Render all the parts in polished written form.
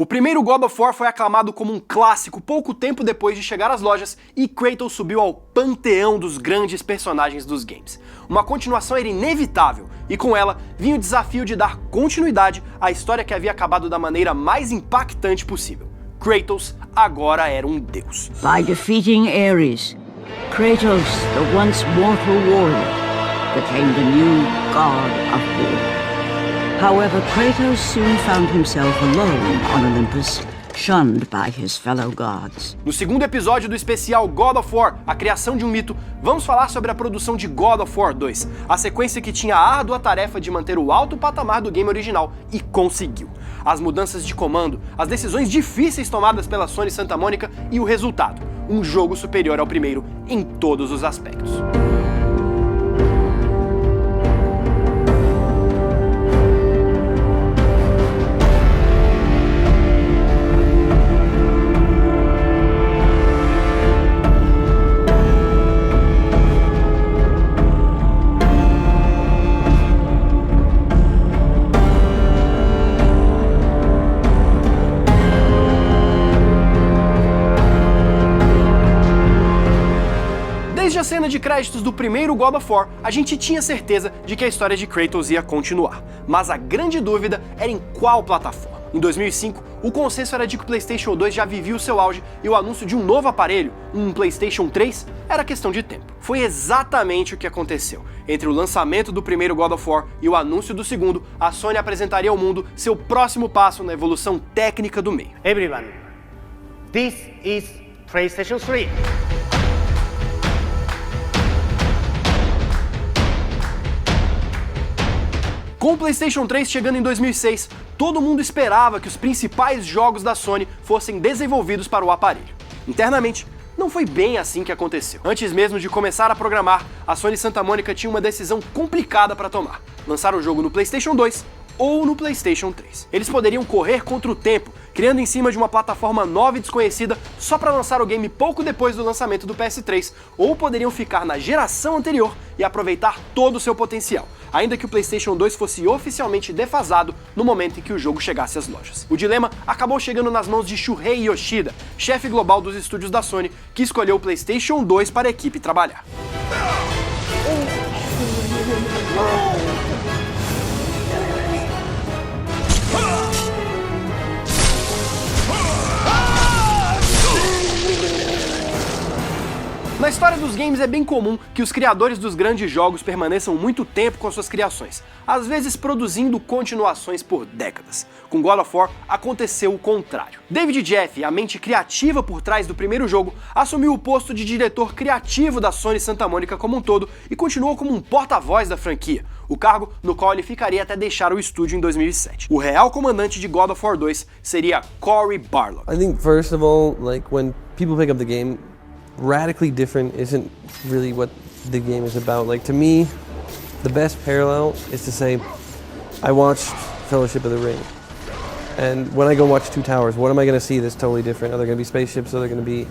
O primeiro God of War foi aclamado como um clássico pouco tempo depois de chegar às lojas e Kratos subiu ao panteão dos grandes personagens dos games. Uma continuação era inevitável e com ela vinha o desafio de dar continuidade à história que havia acabado da maneira mais impactante possível. Kratos agora era um deus. By defeating Ares, Kratos, the once mortal warrior, became the new god of war. However, Kratos soon found himself alone on Olympus, shunned by his fellow gods. No segundo episódio do especial God of War, a criação de um mito, vamos falar sobre a produção de God of War 2, a sequência que tinha a árdua tarefa de manter o alto patamar do game original e conseguiu. As mudanças de comando, as decisões difíceis tomadas pela Sony Santa Mônica e o resultado, um jogo superior ao primeiro em todos os aspectos. Desde a cena de créditos do primeiro God of War, a gente tinha certeza de que a história de Kratos ia continuar, mas a grande dúvida era em qual plataforma. Em 2005, o consenso era de que o PlayStation 2 já vivia o seu auge e o anúncio de um novo aparelho, um PlayStation 3, era questão de tempo. Foi exatamente o que aconteceu. Entre o lançamento do primeiro God of War e o anúncio do segundo, a Sony apresentaria ao mundo seu próximo passo na evolução técnica do meio. Everyone, this is PlayStation 3. Com o PlayStation 3 chegando em 2006, todo mundo esperava que os principais jogos da Sony fossem desenvolvidos para o aparelho. Internamente, não foi bem assim que aconteceu. Antes mesmo de começar a programar, a Sony Santa Mônica tinha uma decisão complicada para tomar: lançar o jogo no PlayStation 2 ou no PlayStation 3. Eles poderiam correr contra o tempo, criando em cima de uma plataforma nova e desconhecida só para lançar o game pouco depois do lançamento do PS3, ou poderiam ficar na geração anterior e aproveitar todo o seu potencial, ainda que o PlayStation 2 fosse oficialmente defasado no momento em que o jogo chegasse às lojas. O dilema acabou chegando nas mãos de Shuhei Yoshida, chefe global dos estúdios da Sony, que escolheu o PlayStation 2 para a equipe trabalhar. Na história dos games é bem comum que os criadores dos grandes jogos permaneçam muito tempo com suas criações, às vezes produzindo continuações por décadas. Com God of War aconteceu o contrário. David Jaffe, a mente criativa por trás do primeiro jogo, assumiu o posto de diretor criativo da Sony Santa Mônica como um todo e continuou como um porta-voz da franquia, o cargo no qual ele ficaria até deixar o estúdio em 2007. O real comandante de God of War 2 seria Cory Barlog. I think first of all, like when people pick up the game, radically different isn't really what the game is about. Like to me, the best parallel is to say, I watched Fellowship of the Ring, and when I go watch Two Towers, what am I going to see that's totally different? Are there going to be spaceships? Are there going to be,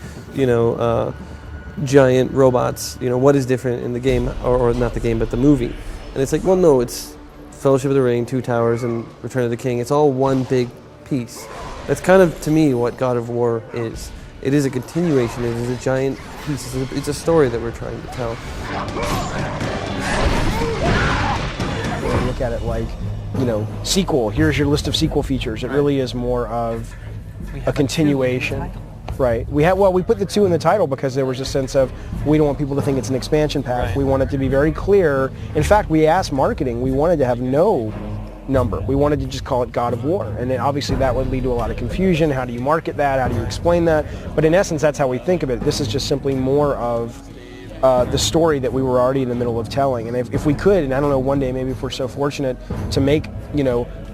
giant robots? What is different in the game, or not the game, but the movie? And it's like, well, no, it's Fellowship of the Ring, Two Towers, and Return of the King. It's all one big piece. That's kind of, to me, what God of War is. It is a continuation, it is a giant piece, it's a story that we're trying to tell. Look at it like, sequel, here's your list of sequel features. It really is more of a continuation. Right. We put the 2 in the title because there was a sense of, we don't want people to think it's an expansion pack. Right. We want it to be very clear. In fact, we asked marketing, we wanted to have no number. We wanted to just call it God of War, and then obviously that would lead to a lot of confusion. How do you market that? How do you explain that? But in essence, that's how we think of it. This is just simply more of the story that we were already in the middle of telling. And if we could, and I don't know, one day maybe if we're so fortunate to make,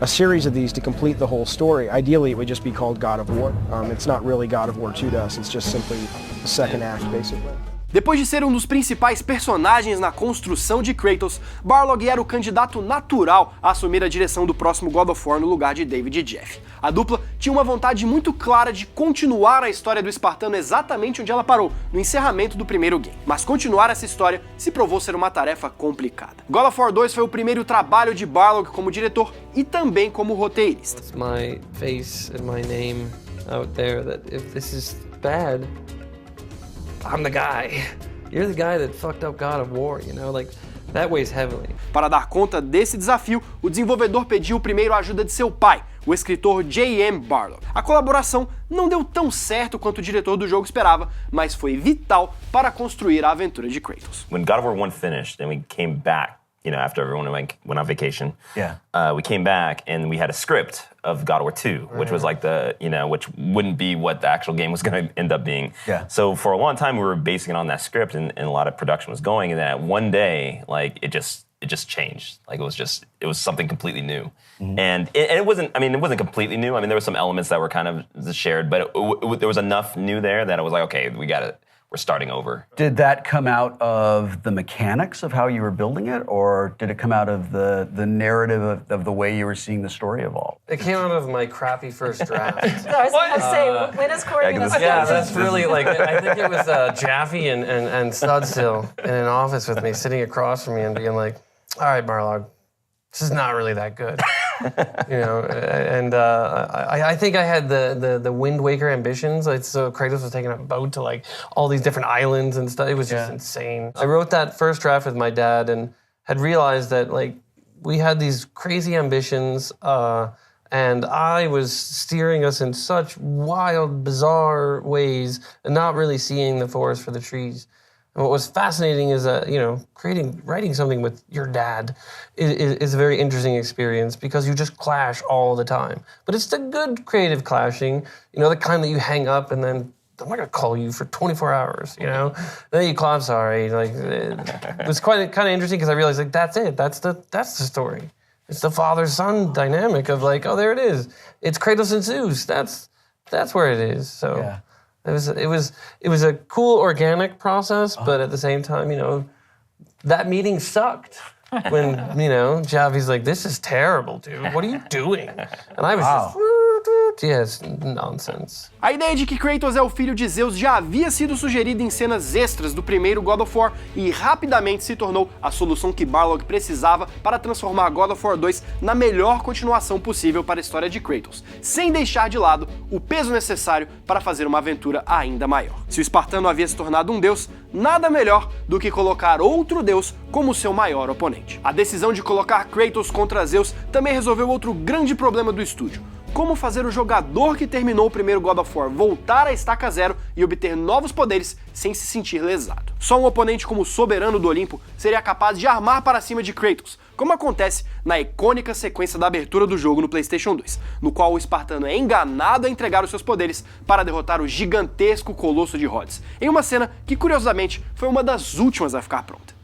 a series of these to complete the whole story, ideally it would just be called God of War. It's not really God of War 2 to us. It's just simply the second act, basically. Depois de ser um dos principais personagens na construção de Kratos, Barlog era o candidato natural a assumir a direção do próximo God of War no lugar de David e Jeff. A dupla tinha uma vontade muito clara de continuar a história do espartano exatamente onde ela parou, no encerramento do primeiro game. Mas continuar essa história se provou ser uma tarefa complicada. God of War 2 foi o primeiro trabalho de Barlog como diretor e também como roteirista. It's my face and my name out there that if this is bad, I'm the guy. You're the guy that fucked up God of War, you know, like that weighs heavily. Para dar conta desse desafio, o desenvolvedor pediu primeiro a ajuda de seu pai, o escritor J.M. Barlog. A colaboração não deu tão certo quanto o diretor do jogo esperava, mas foi vital para construir a aventura de Kratos. When God of War 1 finished and we came back, you know, after everyone went on vacation, we came back and we had a script of God of War 2, which was like which wouldn't be what the actual game was going to end up being. Yeah. So for a long time we were basing it on that script and a lot of production was going, and then at one day, like it just changed. Like it was something completely new. Mm-hmm. And it wasn't completely new. I mean, there were some elements that were kind of shared, but there was enough new there that I was like, okay, we're starting over. Did that come out of the mechanics of how you were building it, or did it come out of the narrative of the way you were seeing the story evolve? It came out of my crappy first draft. I was going to say, when is Corey going to Yeah, that's really like, I think it was Jaffe and Studstill in an office with me, sitting across from me and being like, all right, Barlog, this is not really that good. You know, and I think I had the Wind Waker ambitions. Like, so Kratos was taking a boat to like all these different islands and stuff. It was just insane. I wrote that first draft with my dad and had realized that like we had these crazy ambitions, and I was steering us in such wild, bizarre ways and not really seeing the forest for the trees. And what was fascinating is that, you know, writing something with your dad is a very interesting experience because you just clash all the time. But it's the good creative clashing, you know, the kind that you hang up and then I'm not gonna call you for 24 hours, you know? Then you call, I'm sorry. Like, it was kind of interesting because I realized like that's it. That's the story. It's the father-son dynamic of like, oh, there it is. It's Kratos and Zeus. That's where it is. So. Yeah. It was a cool organic process, but at the same time, you know, that meeting sucked. When, you know, Javi's like, this is terrible, dude. What are you doing? And I was just, yes, nonsense. A ideia de que Kratos é o filho de Zeus já havia sido sugerida em cenas extras do primeiro God of War e rapidamente se tornou a solução que Barlog precisava para transformar God of War 2 na melhor continuação possível para a história de Kratos, sem deixar de lado o peso necessário para fazer uma aventura ainda maior. Se o espartano havia se tornado um deus, nada melhor do que colocar outro deus como seu maior oponente. A decisão de colocar Kratos contra Zeus também resolveu outro grande problema do estúdio: como fazer o jogador que terminou o primeiro God of War voltar à estaca zero e obter novos poderes sem se sentir lesado. Só um oponente como o soberano do Olimpo seria capaz de armar para cima de Kratos, como acontece na icônica sequência da abertura do jogo no PlayStation 2, no qual o espartano é enganado a entregar os seus poderes para derrotar o gigantesco colosso de Rhodes, em uma cena que, curiosamente, foi uma das últimas a ficar pronta.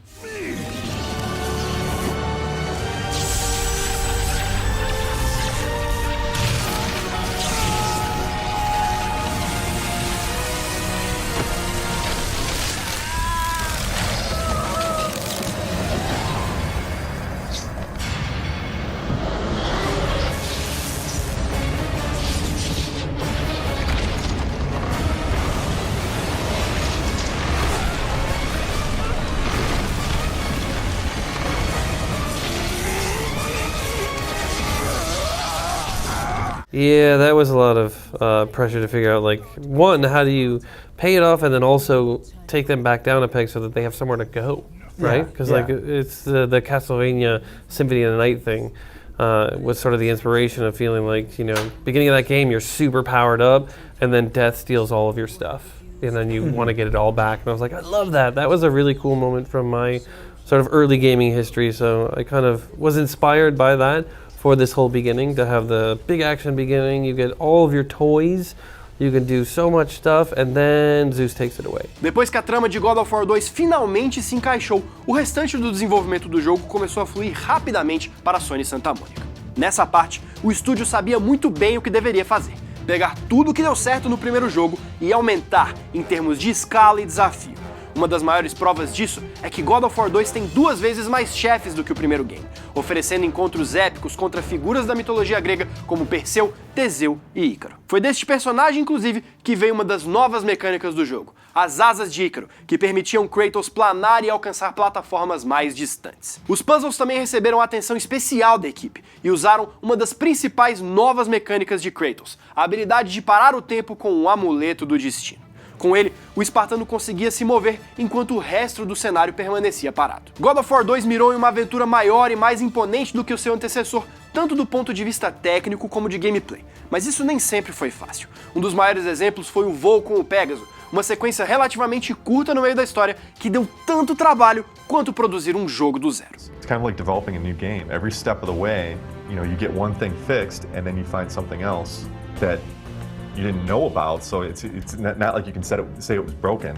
Yeah, that was a lot of pressure to figure out, like, one, how do you pay it off and then also take them back down a peg so that they have somewhere to go, right? Because like it's the Castlevania Symphony of the Night thing was sort of the inspiration of feeling like, you know, beginning of that game, you're super powered up and then death steals all of your stuff and then you want to get it all back. And I was like, I love that. That was a really cool moment from my sort of early gaming history. So I kind of was inspired by that for this whole beginning, to have the big action beginning, you get all of your toys, you can do so much stuff, and then Zeus takes it away. Depois que a trama de God of War 2 finalmente se encaixou, o restante do desenvolvimento do jogo começou a fluir rapidamente para a Sony Santa Mônica. Nessa parte, o estúdio sabia muito bem o que deveria fazer: pegar tudo que deu certo no primeiro jogo e aumentar em termos de escala e desafio. Uma das maiores provas disso é que God of War 2 tem 2 vezes mais chefes do que o primeiro game, oferecendo encontros épicos contra figuras da mitologia grega como Perseu, Teseu e Ícaro. Foi deste personagem, inclusive, que veio uma das novas mecânicas do jogo, as asas de Ícaro, que permitiam Kratos planar e alcançar plataformas mais distantes. Os puzzles também receberam a atenção especial da equipe e usaram uma das principais novas mecânicas de Kratos, a habilidade de parar o tempo com um amuleto do destino. Com ele, o espartano conseguia se mover enquanto o resto do cenário permanecia parado. God of War 2 mirou em uma aventura maior e mais imponente do que o seu antecessor, tanto do ponto de vista técnico como de gameplay. Mas isso nem sempre foi fácil. Um dos maiores exemplos foi o voo com o Pégaso, uma sequência relativamente curta no meio da história que deu tanto trabalho quanto produzir um jogo do zero. It's kind of like developing a new game. Every step of the way, you get one thing fixed and then you find something else that you didn't know about, so it's not like you can say it was broken,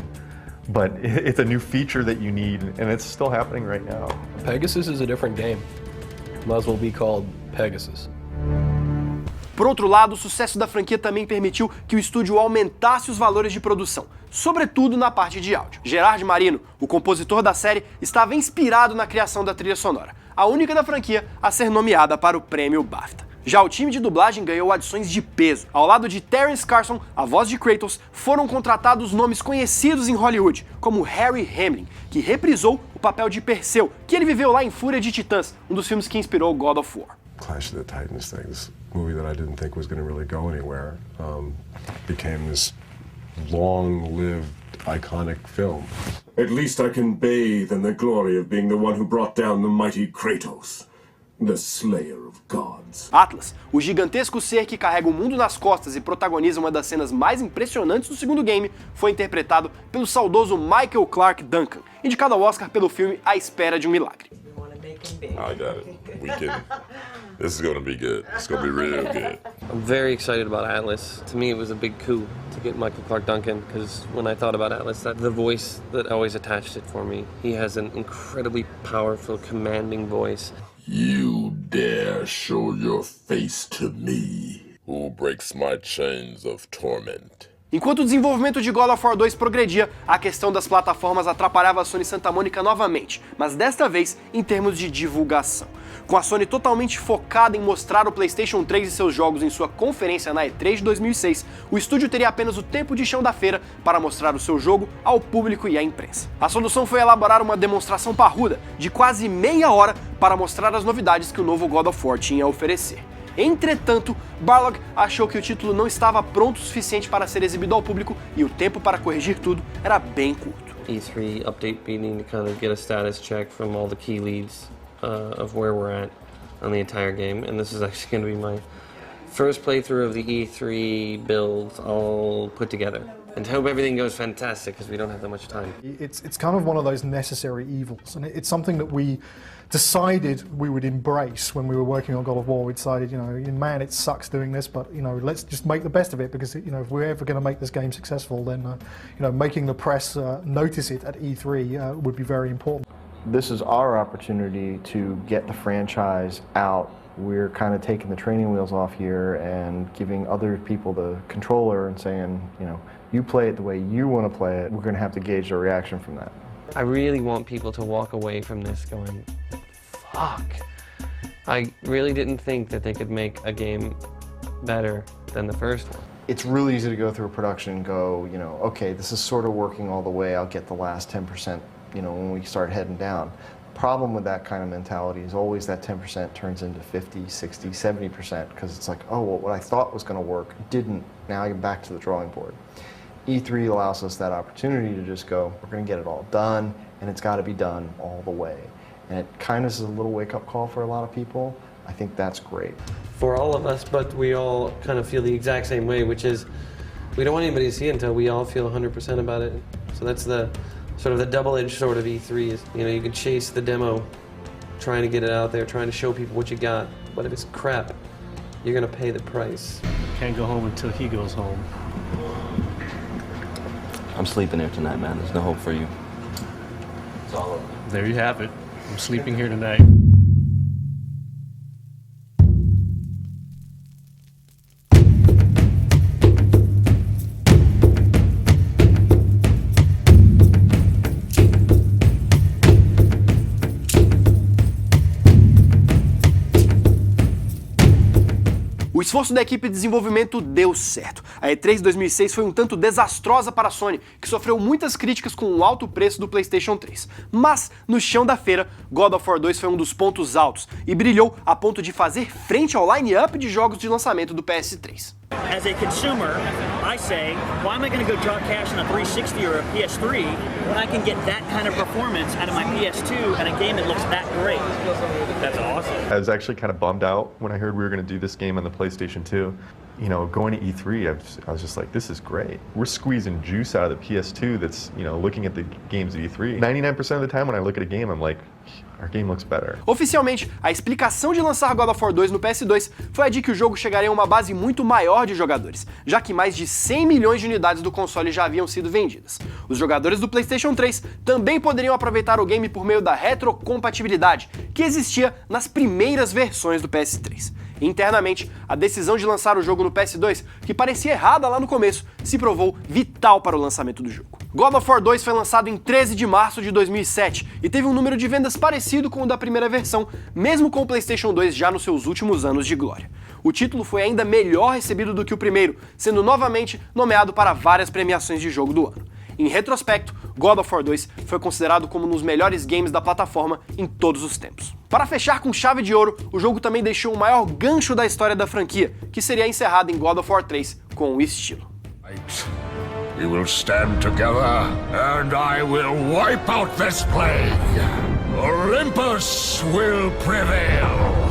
but it's a new feature that you need, and it's still happening right now. Pegasus is a different game. Might as well be called Pegasus. Por outro lado, o sucesso da franquia também permitiu que o estúdio aumentasse os valores de produção, sobretudo na parte de áudio. Gerard Marino, o compositor da série, estava inspirado na criação da trilha sonora, a única da franquia a ser nomeada para o prêmio BAFTA. Já o time de dublagem ganhou adições de peso. Ao lado de Terence Carson, a voz de Kratos, foram contratados nomes conhecidos em Hollywood, como Harry Hamlin, que reprisou o papel de Perseu, que ele viveu lá em Fúria de Titãs, um dos filmes que inspirou God of War. Clash of the Titans thing, this movie that I didn't think was going to really go anywhere, became this long-lived, iconic film. At least I can bathe in the glory of being the one who brought down the mighty Kratos, the slayer of gods. Atlas, o gigantesco ser que carrega o mundo nas costas e protagoniza uma das cenas mais impressionantes do segundo game, foi interpretado pelo saudoso Michael Clarke Duncan, indicado ao Oscar pelo filme A Espera de um Milagre. I got it. We can. This is going to be good. It's going to be real good. I'm very excited about Atlas. To me, it was a big coup to get Michael Clarke Duncan, because when I thought about Atlas, that's the voice that always attached it for me. He has an incredibly powerful, commanding voice. You dare show your face to me, who breaks my chains of torment. Enquanto o desenvolvimento de God of War 2 progredia, a questão das plataformas atrapalhava a Sony Santa Mônica novamente, mas desta vez em termos de divulgação. Com a Sony totalmente focada em mostrar o PlayStation 3 e seus jogos em sua conferência na E3 de 2006, o estúdio teria apenas o tempo de chão da feira para mostrar o seu jogo ao público e à imprensa. A solução foi elaborar uma demonstração parruda de quase meia hora para mostrar as novidades que o novo God of War tinha a oferecer. Entretanto, Barlog achou que o título não estava pronto o suficiente para ser exibido ao público e o tempo para corrigir tudo era bem curto. E3 update meeting to kind of get a status check from all the key leads of where we're at on the entire game, and this is actually going to be my first playthrough of the E3 build all put together. And hope everything goes fantastic because we don't have that much time. It's kind of one of those necessary evils, and it's something that we decided we would embrace when we were working on God of War. We decided, man, it sucks doing this, but let's just make the best of it, because if we're ever going to make this game successful, then making the press notice it at E3 would be very important. This is our opportunity to get the franchise out. We're kind of taking the training wheels off here and giving other people the controller and saying, you play it the way you want to play it. We're going to have to gauge their reaction from that. I really want people to walk away from this going, fuck. I really didn't think that they could make a game better than the first one. It's really easy to go through a production and go, okay, this is sort of working all the way. I'll get the last 10%, when we start heading down. Problem with that kind of mentality is always that 10% turns into 50, 60, 70%, because it's like, oh, well, what I thought was going to work didn't. Now I'm back to the drawing board. E3 allows us that opportunity to just go, we're going to get it all done, and it's got to be done all the way. And it kind of is a little wake-up call for a lot of people. I think that's great. For all of us, but we all kind of feel the exact same way, which is we don't want anybody to see it until we all feel 100% about it. So that's the sort of the double-edged sword of E3 is, you can chase the demo, trying to get it out there, trying to show people what you got. But if it's crap, you're going to pay the price. Can't go home until he goes home. I'm sleeping here tonight, man. There's no hope for you. It's all over. There you have it. I'm sleeping here tonight. esforço da equipe de desenvolvimento deu certo. A E3 de 2006 foi um tanto desastrosa para a Sony, que sofreu muitas críticas com o alto preço do PlayStation 3. Mas, no chão da feira, God of War 2 foi um dos pontos altos e brilhou a ponto de fazer frente ao line-up de jogos de lançamento do PS3. As a consumer, I say, why am I going to go drop cash on a 360 or a PS3 when I can get that kind of performance out of my PS2 and a game that looks that great? That's awesome. I was actually kind of bummed out when I heard we were going to do this game on the PlayStation 2. You know, going to E3, I was just like, this is great. We're squeezing juice out of the PS2 that's, you know, looking at the games at E3. 99% of the time when I look at a game, I'm like, our game looks better. Oficialmente, a explicação de lançar God of War 2 no PS2 foi a de que o jogo chegaria a uma base muito maior de jogadores, já que mais de 100 milhões de unidades do console já haviam sido vendidas. Os jogadores do PlayStation 3 também poderiam aproveitar o game por meio da retrocompatibilidade, que existia nas primeiras versões do PS3. Internamente, a decisão de lançar o jogo no PS2, que parecia errada lá no começo, se provou vital para o lançamento do jogo. God of War 2 foi lançado em 13 de março de 2007 e teve um número de vendas parecido com o da primeira versão, mesmo com o PlayStation 2 já nos seus últimos anos de glória. O título foi ainda melhor recebido do que o primeiro, sendo novamente nomeado para várias premiações de jogo do ano. Em retrospecto, God of War 2 foi considerado como um dos melhores games da plataforma em todos os tempos. Para fechar com chave de ouro, o jogo também deixou o maior gancho da história da franquia, que seria encerrado em God of War 3 com o estilo. We will stand together, and I will wipe out this plague. Olympus will prevail.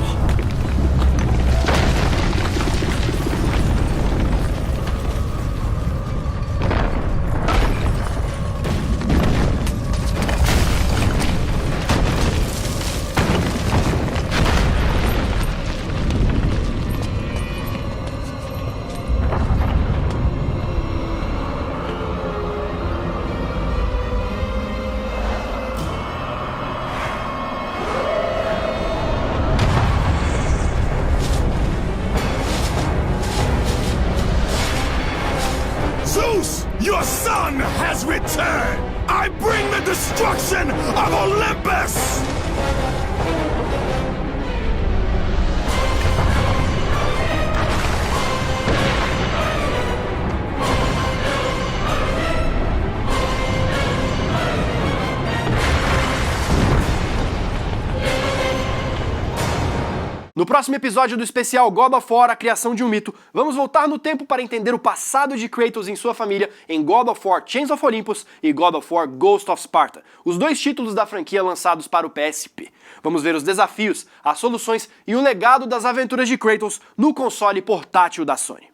Your son has returned! I bring the destruction of Olympus! No próximo episódio do especial God of War, a criação de um mito, vamos voltar no tempo para entender o passado de Kratos em sua família em God of War Chains of Olympus e God of War Ghost of Sparta, os dois títulos da franquia lançados para o PSP. Vamos ver os desafios, as soluções e o legado das aventuras de Kratos no console portátil da Sony.